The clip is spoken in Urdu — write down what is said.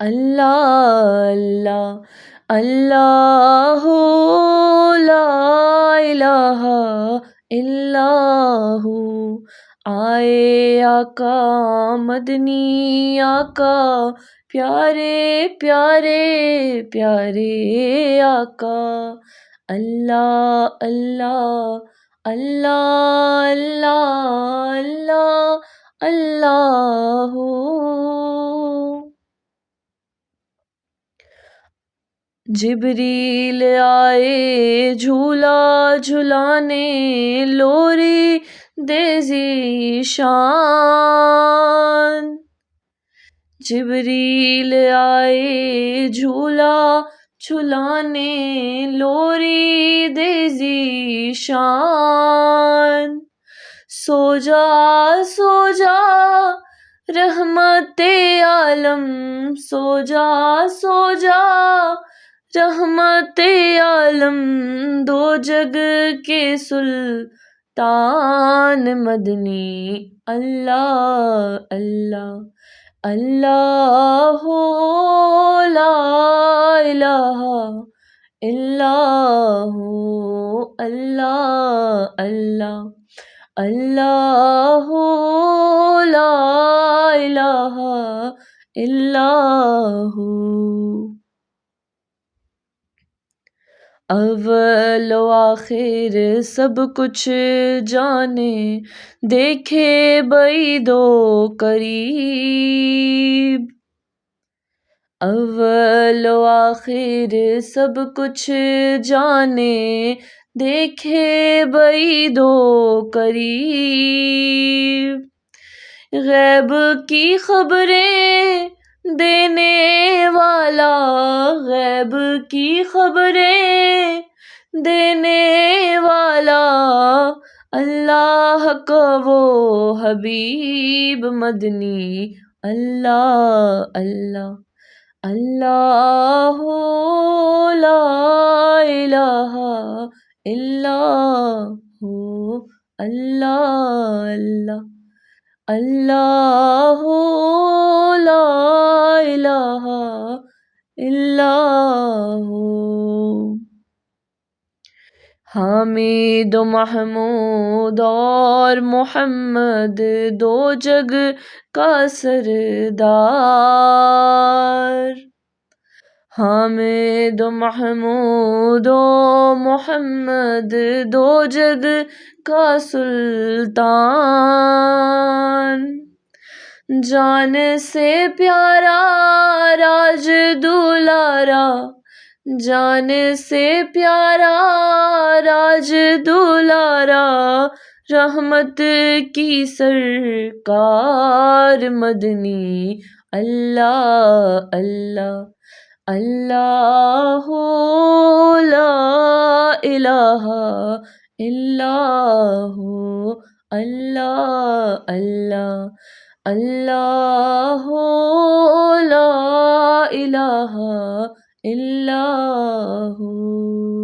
اللہ اللہ اللہ لا الہ الا ہو، آئے آقا مدنی آقا، پیارے پیارے پیارے آقا، اللہ اللہ اللہ اللہ اللہ اللہ ہو۔ جبریل آئے جھولا جھلانے، لوری دے ذیشان، جبریل آئے جھولا جھلانے، لوری دے ذیشان، سو جا سو جا رحمت عالم، سو جا سو جا رحمت عالم، دو جگ کے سلطان مدنی، اللہ اللہ اللہ لا الہ الا ہو، اللہ اللہ اللہ لا الہ الا ہو۔ اول و آخر سب کچھ جانے، دیکھے بعید و قریب، اول و آخر سب کچھ جانے، دیکھے بعید و قریب، غیب کی خبریں دینے والا، غیب کی خبریں دینے والا، اللہ کا وہ حبیب مدنی، اللہ اللہ اللہ لا الہ الا ہو، اللہ اللہ اللہ لا الہ الا ہو۔ حامد و محمود اور محمد، دو جگ کا سردار، حامد و محمود و محمد، دو جگ کا سلطان، جان سے پیارا راج دولارا، جان سے پیارا راج دولارا، رحمت کی سرکار مدنی، اللہ اللہ اللہ لا الہ الا ہو، اللہ اللہ اللہ لا الہ الا ہو۔